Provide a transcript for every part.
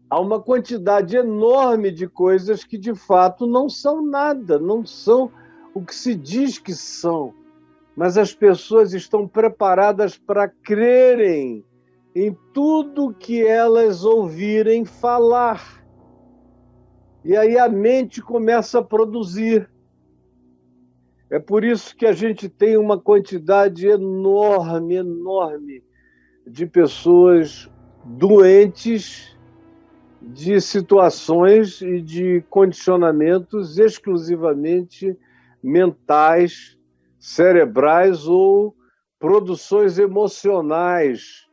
há uma quantidade enorme de coisas que, de fato, não são nada, não são o que se diz que são. Mas as pessoas estão preparadas para crerem em tudo que elas ouvirem falar. E aí a mente começa a produzir. É por isso que a gente tem uma quantidade enorme, enorme de pessoas doentes de situações e de condicionamentos exclusivamente mentais, cerebrais ou produções emocionais,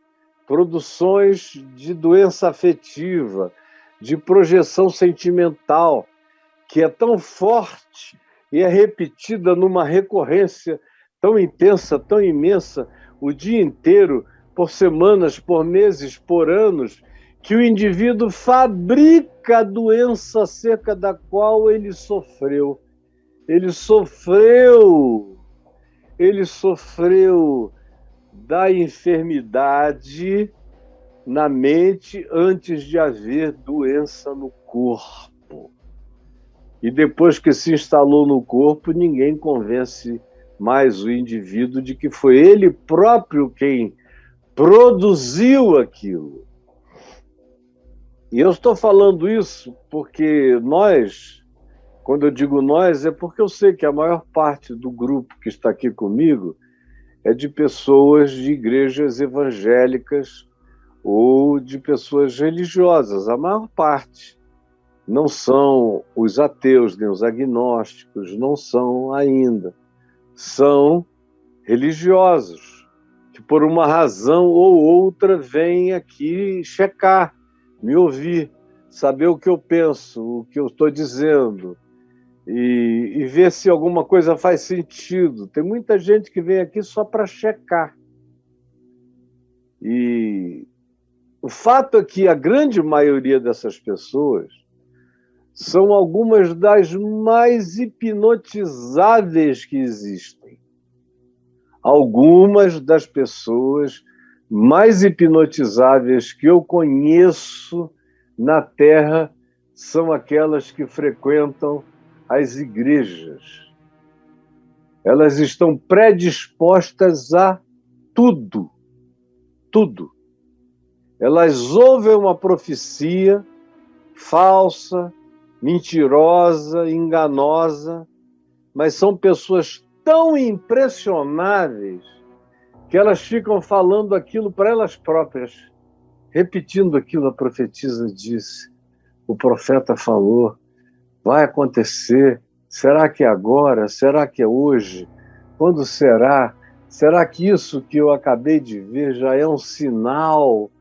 produções de doença afetiva, de projeção sentimental, que é tão forte e é repetida numa recorrência tão intensa, tão imensa, o dia inteiro, por semanas, por meses, por anos, que o indivíduo fabrica a doença acerca da qual ele sofreu. Ele sofreu da enfermidade na mente antes de haver doença no corpo. E depois que se instalou no corpo, ninguém convence mais o indivíduo de que foi ele próprio quem produziu aquilo. E eu estou falando isso porque nós, quando eu digo nós, é porque eu sei que a maior parte do grupo que está aqui comigo é de pessoas de igrejas evangélicas ou de pessoas religiosas, a maior parte. Não são os ateus, nem os agnósticos, não são ainda. São religiosos, que por uma razão ou outra vêm aqui checar, me ouvir, saber o que eu penso, o que eu estou dizendo, e ver se alguma coisa faz sentido. Tem muita gente que vem aqui só para checar. E o fato é que a grande maioria dessas pessoas são algumas das mais hipnotizáveis que existem. Algumas das pessoas mais hipnotizáveis que eu conheço na Terra são aquelas que frequentam as igrejas. Elas estão predispostas a tudo, tudo. Elas ouvem uma profecia falsa, mentirosa, enganosa, mas são pessoas tão impressionáveis que elas ficam falando aquilo para elas próprias, repetindo aquilo a profetisa disse, o profeta falou, vai acontecer, será que é agora? Será que é hoje? Quando será? Será que isso que eu acabei de ver já é um sinal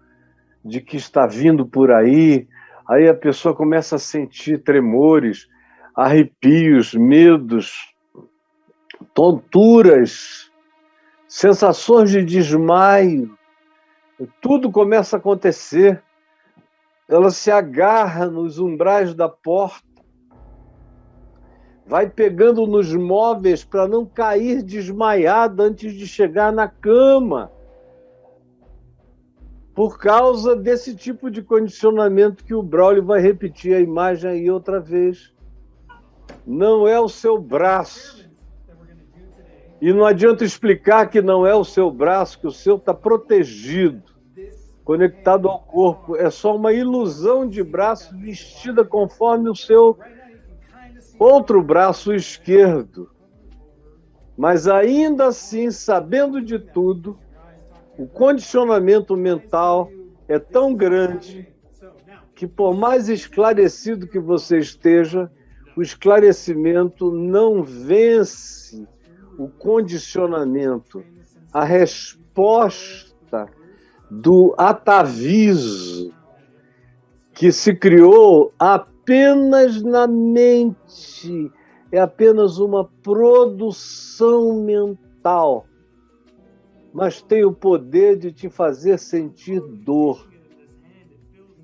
de que está vindo por aí? Aí a pessoa começa a sentir tremores, arrepios, medos, tonturas, sensações de desmaio. Tudo começa a acontecer. Ela se agarra nos umbrais da porta, vai pegando nos móveis para não cair desmaiada antes de chegar na cama, por causa desse tipo de condicionamento que o Braulio vai repetir a imagem aí outra vez. Não é o seu braço. E não adianta explicar que não é o seu braço, que o seu está protegido, conectado ao corpo. É só uma ilusão de braço vestida conforme o seu outro braço esquerdo. Mas ainda assim, sabendo de tudo, o condicionamento mental é tão grande que, por mais esclarecido que você esteja, o esclarecimento não vence o condicionamento, a resposta do atavismo que se criou apenas na mente, é apenas uma produção mental, mas tem o poder de te fazer sentir dor,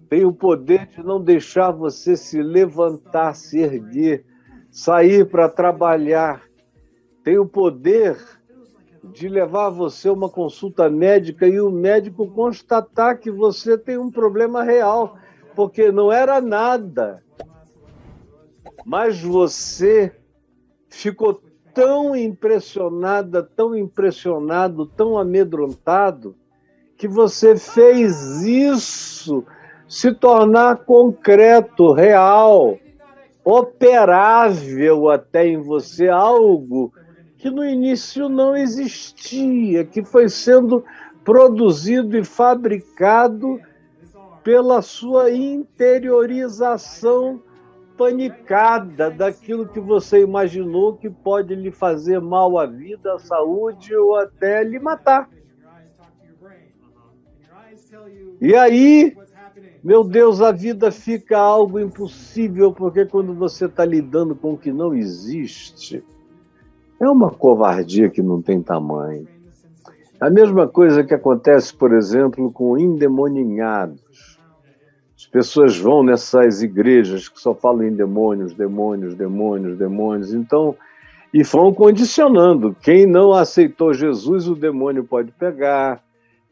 tem o poder de não deixar você se levantar, se erguer, sair para trabalhar, tem o poder de levar você a uma consulta médica e o médico constatar que você tem um problema real, porque não era nada. Mas você ficou tão impressionada, tão impressionado, tão amedrontado, que você fez isso se tornar concreto, real, operável até em você, algo que no início não existia, que foi sendo produzido e fabricado pela sua interiorização panicada daquilo que você imaginou que pode lhe fazer mal à vida, à saúde ou até lhe matar. E aí, meu Deus, a vida fica algo impossível, porque quando você está lidando com o que não existe, é uma covardia que não tem tamanho. A mesma coisa que acontece, por exemplo, com endemoninhados. As pessoas vão nessas igrejas que só falam em demônios, demônios, demônios, demônios, então, e vão condicionando. Quem não aceitou Jesus, o demônio pode pegar.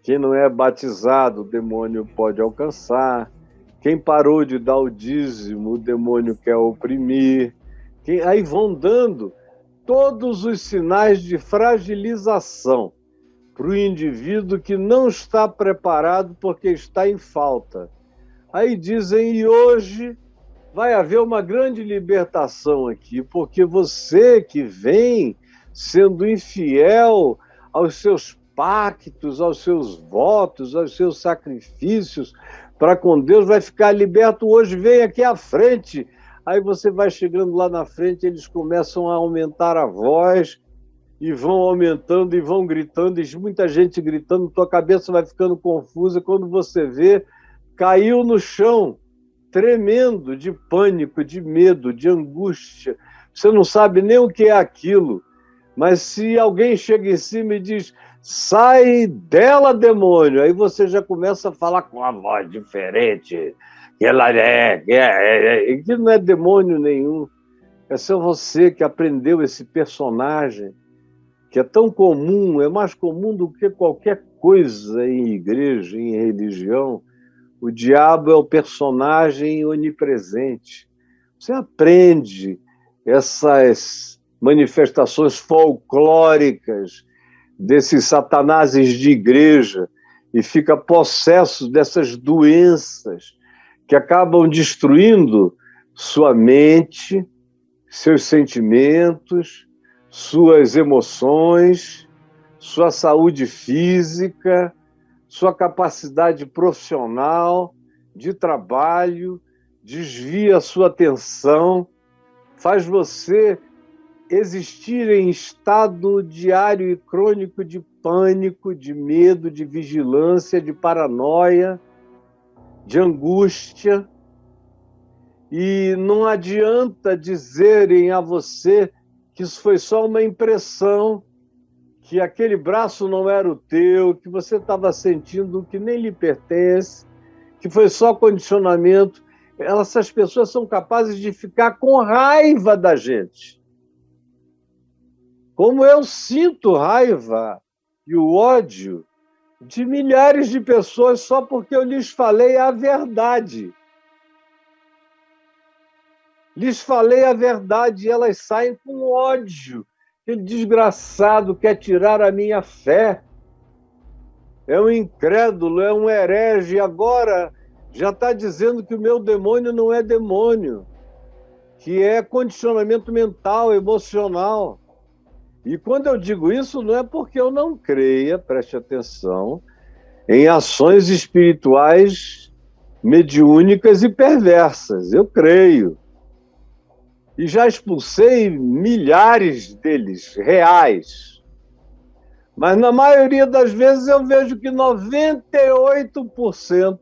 Quem não é batizado, o demônio pode alcançar. Quem parou de dar o dízimo, o demônio quer oprimir. Aí vão dando todos os sinais de fragilização para o indivíduo que não está preparado porque está em falta. Aí dizem, e hoje vai haver uma grande libertação aqui, porque você que vem sendo infiel aos seus pactos, aos seus votos, aos seus sacrifícios para com Deus, vai ficar liberto hoje, vem aqui à frente. Aí você vai chegando lá na frente, eles começam a aumentar a voz, e vão aumentando e vão gritando, e muita gente gritando, tua cabeça vai ficando confusa, quando você vê, caiu no chão, tremendo de pânico, de medo, de angústia. Você não sabe nem o que é aquilo, mas se alguém chega em cima e diz, sai dela, demônio, aí você já começa a falar com uma voz diferente, que ela que não é demônio nenhum, é só você que aprendeu esse personagem, que é tão comum, é mais comum do que qualquer coisa em igreja, em religião. O diabo é o personagem onipresente. Você aprende essas manifestações folclóricas desses satanases de igreja e fica possesso dessas doenças que acabam destruindo sua mente, seus sentimentos, suas emoções, sua saúde física, sua capacidade profissional, de trabalho, desvia a sua atenção, faz você existir em estado diário e crônico de pânico, de medo, de vigilância, de paranoia, de angústia. E não adianta dizerem a você que isso foi só uma impressão, que aquele braço não era o teu, que você estava sentindo o que nem lhe pertence, que foi só condicionamento. Essas pessoas são capazes de ficar com raiva da gente. Como eu sinto raiva e o ódio de milhares de pessoas só porque eu lhes falei a verdade. Lhes falei a verdade e elas saem com ódio. Aquele desgraçado quer tirar a minha fé. É um incrédulo, é um herege. Agora já está dizendo que o meu demônio não é demônio, que é condicionamento mental, emocional. E quando eu digo isso, não é porque eu não creia, preste atenção, em ações espirituais mediúnicas e perversas. Eu creio. E já expulsei milhares deles, reais. Mas na maioria das vezes eu vejo que 98%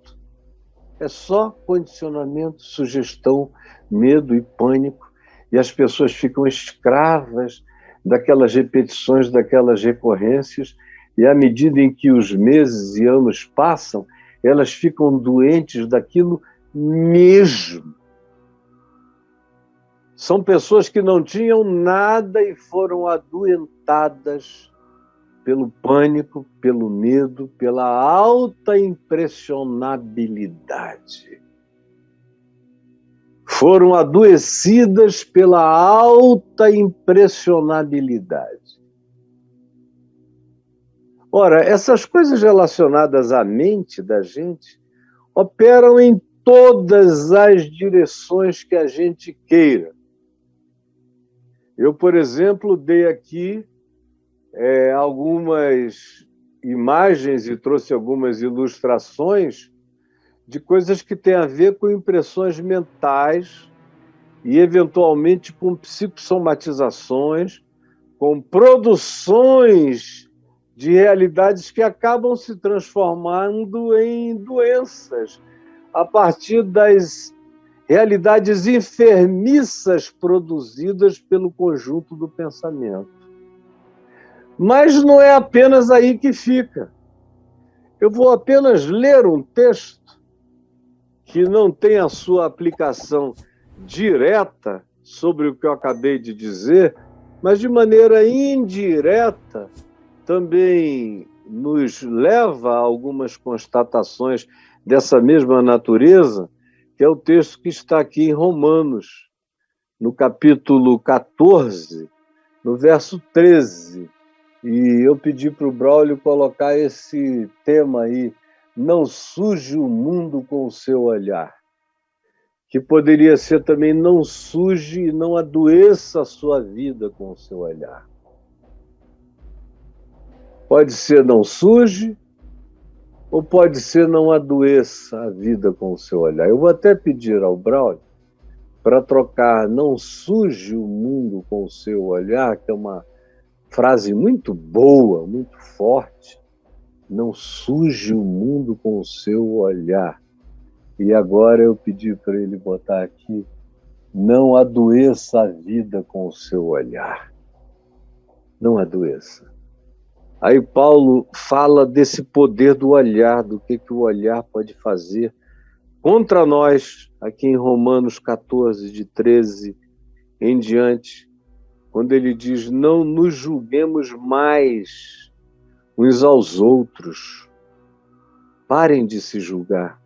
é só condicionamento, sugestão, medo e pânico. E as pessoas ficam escravas daquelas repetições, daquelas recorrências. E à medida em que os meses e anos passam, elas ficam doentes daquilo mesmo. São pessoas que não tinham nada e foram adoentadas pelo pânico, pelo medo, pela alta impressionabilidade. foram adoecidas pela alta impressionabilidade. Ora, essas coisas relacionadas à mente da gente operam em todas as direções que a gente queira. Eu, por exemplo, dei aqui algumas imagens e trouxe algumas ilustrações de coisas que têm a ver com impressões mentais e, eventualmente, com psicossomatizações, com produções de realidades que acabam se transformando em doenças a partir das realidades enfermiças produzidas pelo conjunto do pensamento. Mas não é apenas aí que fica. Eu vou apenas ler um texto que não tem a sua aplicação direta sobre o que eu acabei de dizer, mas de maneira indireta também nos leva a algumas constatações dessa mesma natureza, que é o texto que está aqui em Romanos, no capítulo 14, no verso 13. E eu pedi para o Braulio colocar esse tema aí, não suje o mundo com o seu olhar, que poderia ser também não suje e não adoeça a sua vida com o seu olhar. Pode ser não suje, ou pode ser não adoeça a vida com o seu olhar. Eu vou até pedir ao Braulio para trocar não suje o mundo com o seu olhar, que é uma frase muito boa, muito forte. Não suje o mundo com o seu olhar. E agora eu pedi para ele botar aqui, não adoeça a vida com o seu olhar. Não adoeça. Aí Paulo fala desse poder do olhar, do que o olhar pode fazer contra nós, aqui em Romanos 14, de 13 em diante, quando ele diz, não nos julguemos mais uns aos outros. Parem de se julgar.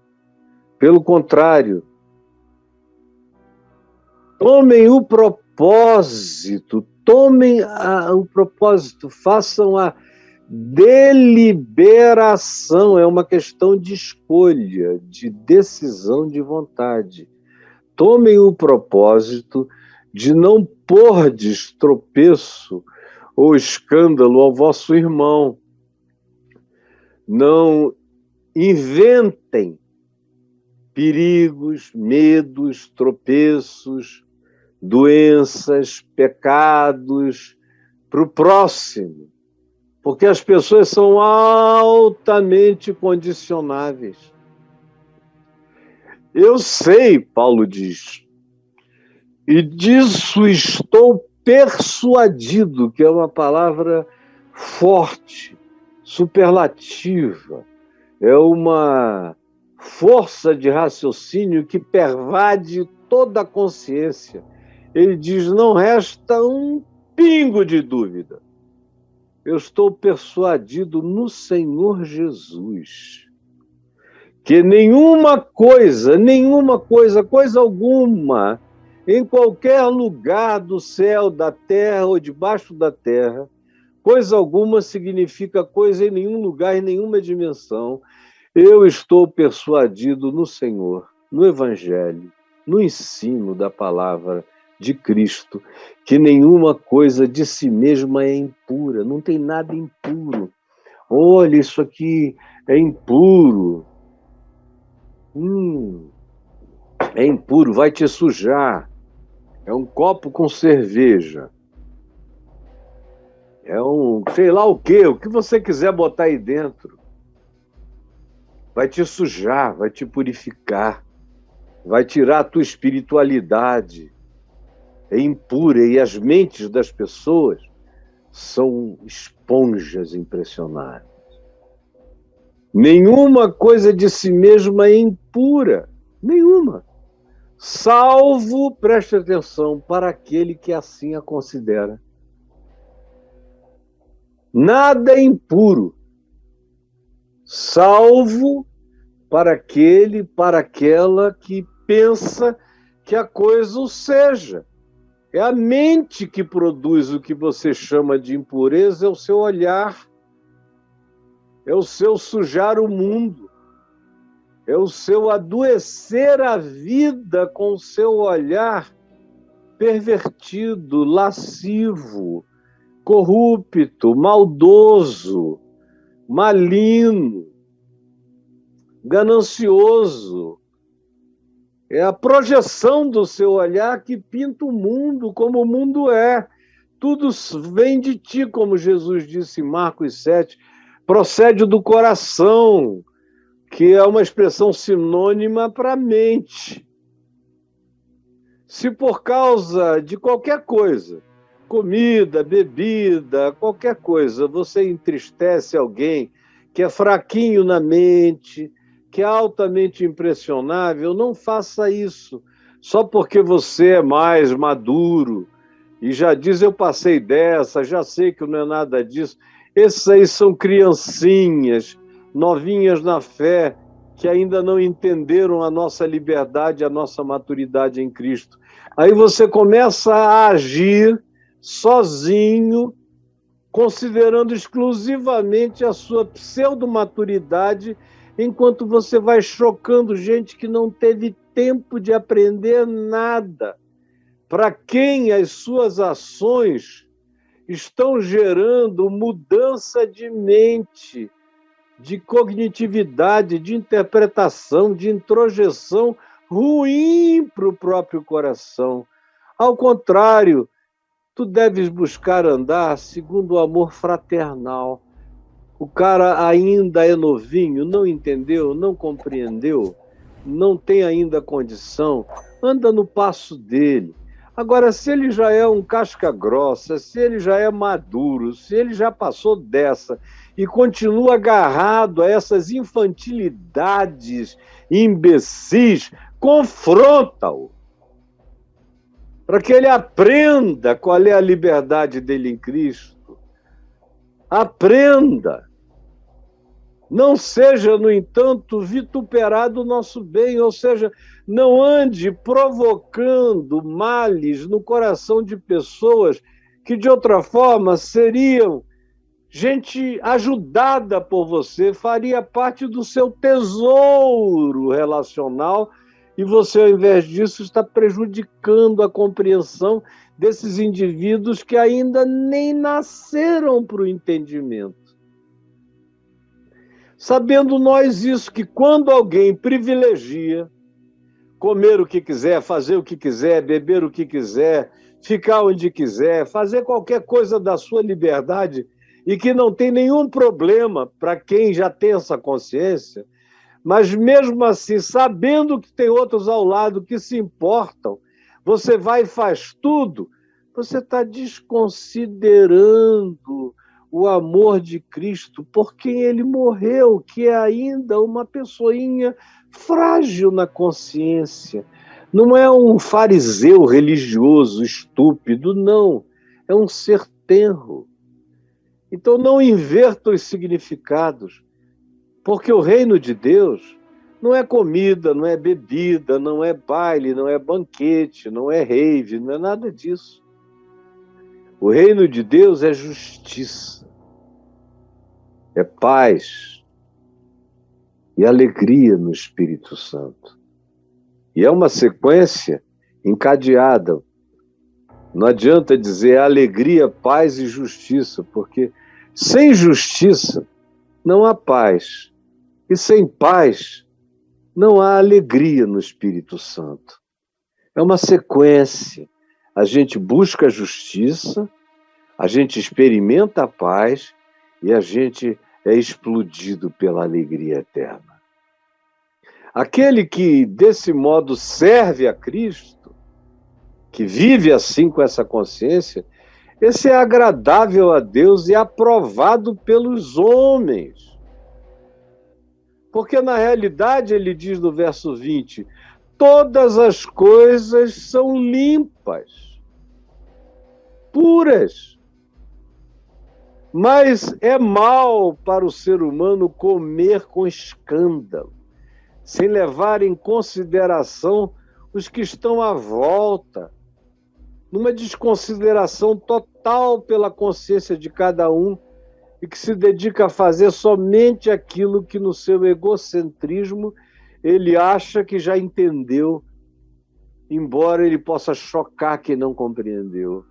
Pelo contrário, tomem o propósito, façam a deliberação, é uma questão de escolha, de decisão de vontade. Tomem o propósito de não pôr de tropeço ou escândalo ao vosso irmão. Não inventem perigos, medos, tropeços, doenças, pecados para o próximo, porque as pessoas são altamente condicionáveis. Eu sei, Paulo diz, e disso estou persuadido, que é uma palavra forte, superlativa, é uma força de raciocínio que pervade toda a consciência. Ele diz, não resta um pingo de dúvida. Eu estou persuadido no Senhor Jesus, que nenhuma coisa, coisa alguma, em qualquer lugar do céu, da terra ou debaixo da terra, coisa alguma significa coisa em nenhum lugar, em nenhuma dimensão. Eu estou persuadido no Senhor, no Evangelho, no ensino da palavra de Cristo, que nenhuma coisa de si mesma é impura, não tem nada impuro. Olha, isso aqui é impuro. É impuro, vai te sujar. É um copo com cerveja. É um, sei lá o que você quiser botar aí dentro. Vai te sujar, vai te purificar, vai tirar a tua espiritualidade. É impura e as mentes das pessoas são esponjas impressionáveis. Nenhuma coisa de si mesma é impura, nenhuma. Salvo, preste atenção, para aquele que assim a considera. Nada é impuro, salvo para aquele, para aquela que pensa que a coisa o seja. É a mente que produz o que você chama de impureza, é o seu olhar, é o seu sujar o mundo, é o seu adoecer a vida com o seu olhar pervertido, lascivo, corrupto, maldoso, maligno, ganancioso. É a projeção do seu olhar que pinta o mundo como o mundo é. Tudo vem de ti, como Jesus disse em Marcos 7, procede do coração, que é uma expressão sinônima para a mente. Se por causa de qualquer coisa, comida, bebida, qualquer coisa, você entristece alguém que é fraquinho na mente, que é altamente impressionável, não faça isso só porque você é mais maduro e já diz, eu passei dessa, já sei que não é nada disso. Esses aí são criancinhas, novinhas na fé, que ainda não entenderam a nossa liberdade, a nossa maturidade em Cristo. Aí você começa a agir sozinho, considerando exclusivamente a sua pseudo-maturidade, enquanto você vai chocando gente que não teve tempo de aprender nada, para quem as suas ações estão gerando mudança de mente, de cognitividade, de interpretação, de introjeção ruim para o próprio coração. Ao contrário, tu deves buscar andar segundo o amor fraternal. O cara ainda é novinho, não entendeu, não compreendeu, não tem ainda condição, anda no passo dele. Agora, se ele já é um casca grossa, se ele já é maduro, se ele já passou dessa e continua agarrado a essas infantilidades imbecis, confronta-o, para que ele aprenda qual é a liberdade dele em Cristo. Aprenda. Não seja, no entanto, vituperado o nosso bem, ou seja, não ande provocando males no coração de pessoas que, de outra forma, seriam gente ajudada por você, faria parte do seu tesouro relacional, e você, ao invés disso, está prejudicando a compreensão desses indivíduos que ainda nem nasceram para o entendimento. Sabendo nós isso, que quando alguém privilegia comer o que quiser, fazer o que quiser, beber o que quiser, ficar onde quiser, fazer qualquer coisa da sua liberdade, e que não tem nenhum problema para quem já tem essa consciência, mas mesmo assim, sabendo que tem outros ao lado que se importam, você vai e faz tudo, você está desconsiderando o amor de Cristo por quem ele morreu, que é ainda uma pessoinha frágil na consciência. Não é um fariseu religioso estúpido, não. É um ser tenro. Então não inverta os significados, porque o reino de Deus não é comida, não é bebida, não é baile, não é banquete, não é rave, não é nada disso. O reino de Deus é justiça, é paz e alegria no Espírito Santo. E é uma sequência encadeada. Não adianta dizer alegria, paz e justiça, porque sem justiça não há paz. E sem paz não há alegria no Espírito Santo. É uma sequência. A gente busca a justiça, a gente experimenta a paz e a gente é explodido pela alegria eterna. Aquele que, desse modo, serve a Cristo, que vive assim com essa consciência, esse é agradável a Deus e aprovado pelos homens. Porque, na realidade, ele diz no verso 20, todas as coisas são limpas, puras. Mas é mal para o ser humano comer com escândalo, sem levar em consideração os que estão à volta, numa desconsideração total pela consciência de cada um e que se dedica a fazer somente aquilo que no seu egocentrismo ele acha que já entendeu, embora ele possa chocar quem não compreendeu.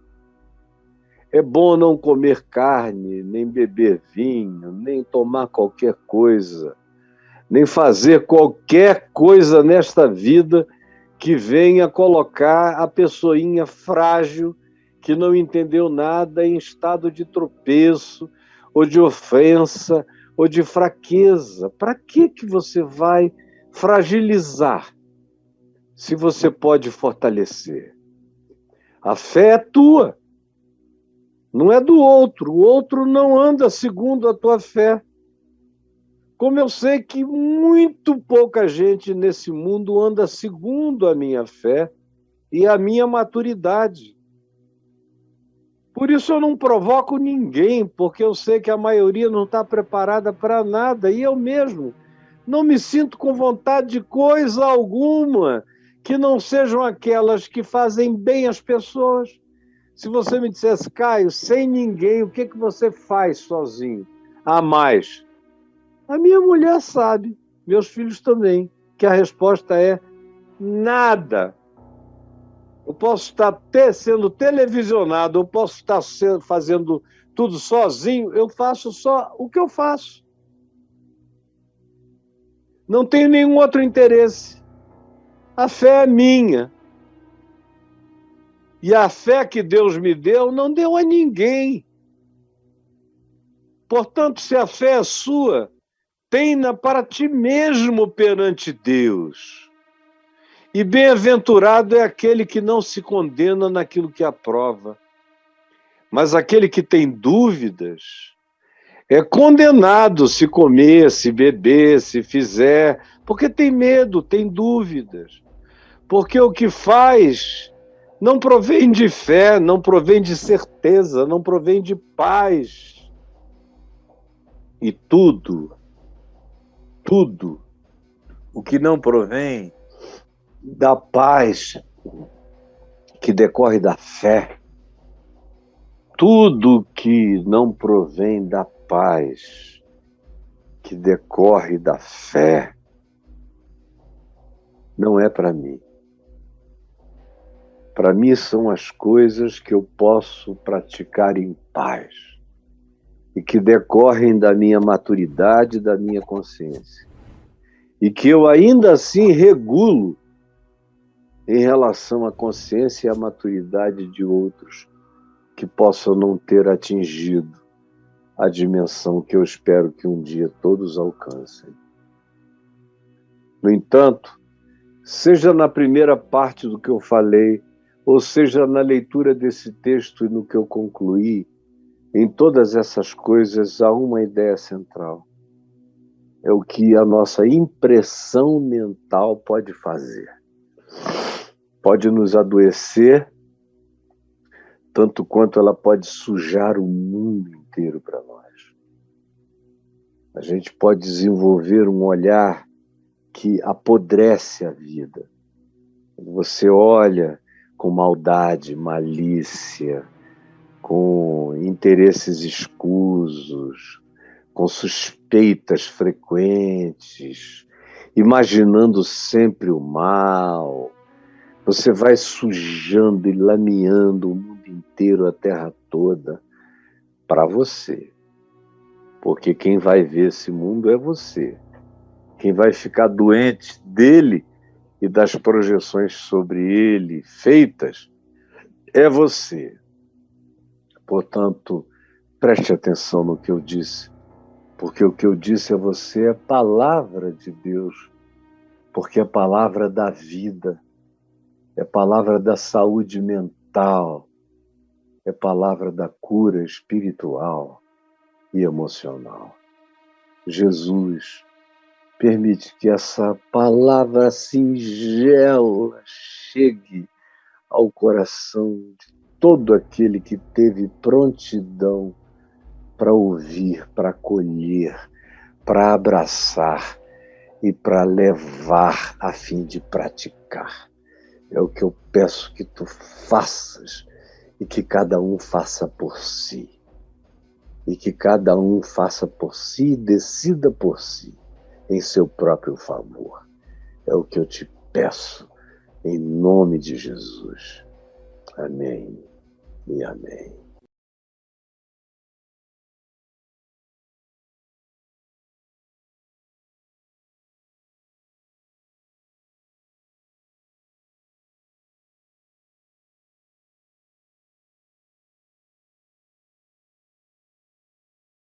É bom não comer carne, nem beber vinho, nem tomar qualquer coisa, nem fazer qualquer coisa nesta vida que venha colocar a pessoinha frágil, que não entendeu nada, em estado de tropeço, ou de ofensa, ou de fraqueza. Para que você vai fragilizar, se você pode fortalecer? A fé é tua, não é do outro. O outro não anda segundo a tua fé. Como eu sei que muito pouca gente nesse mundo anda segundo a minha fé e a minha maturidade. Por isso eu não provoco ninguém, porque eu sei que a maioria não está preparada para nada, e eu mesmo não me sinto com vontade de coisa alguma que não sejam aquelas que fazem bem às pessoas. Se você me dissesse, Caio, sem ninguém, o que você faz sozinho? A mais. A minha mulher sabe, meus filhos também, que a resposta é nada. Eu posso estar sendo televisionado, eu posso estar fazendo tudo sozinho, eu faço só o que eu faço. Não tenho nenhum outro interesse. A fé é minha. E a fé que Deus me deu, não deu a ninguém. Portanto, se a fé é sua, tenha para ti mesmo perante Deus. E bem-aventurado é aquele que não se condena naquilo que aprova. Mas aquele que tem dúvidas é condenado se comer, se beber, se fizer, porque tem medo, tem dúvidas. Porque o que faz não provém de fé, não provém de certeza, não provém de paz. E tudo o que não provém da paz que decorre da fé, tudo que não provém da paz que decorre da fé, não é para mim. Para mim são as coisas que eu posso praticar em paz e que decorrem da minha maturidade, da minha consciência. E que eu ainda assim regulo em relação à consciência e à maturidade de outros que possam não ter atingido a dimensão que eu espero que um dia todos alcancem. No entanto, seja na primeira parte do que eu falei, ou seja na leitura desse texto e no que eu concluí, em todas essas coisas há uma ideia central. É o que a nossa impressão mental pode fazer. Pode nos adoecer, tanto quanto ela pode sujar o mundo inteiro para nós. A gente pode desenvolver um olhar que apodrece a vida. Você olha com maldade, malícia, com interesses escusos, com suspeitas frequentes, imaginando sempre o mal. Você vai sujando e lameando o mundo inteiro, a terra toda, para você. Porque quem vai ver esse mundo é você. Quem vai ficar doente dele e das projeções sobre ele feitas é você. Portanto, preste atenção no que eu disse, porque o que eu disse a você é palavra de Deus, porque é palavra da vida, é palavra da saúde mental, é palavra da cura espiritual e emocional. Jesus permite que essa palavra singela chegue ao coração de todo aquele que teve prontidão para ouvir, para acolher, para abraçar e para levar a fim de praticar. É o que eu peço que tu faças e que cada um faça por si. E que cada um faça por si e decida por si, em seu próprio favor. É o que eu te peço, em nome de Jesus. Amém e amém.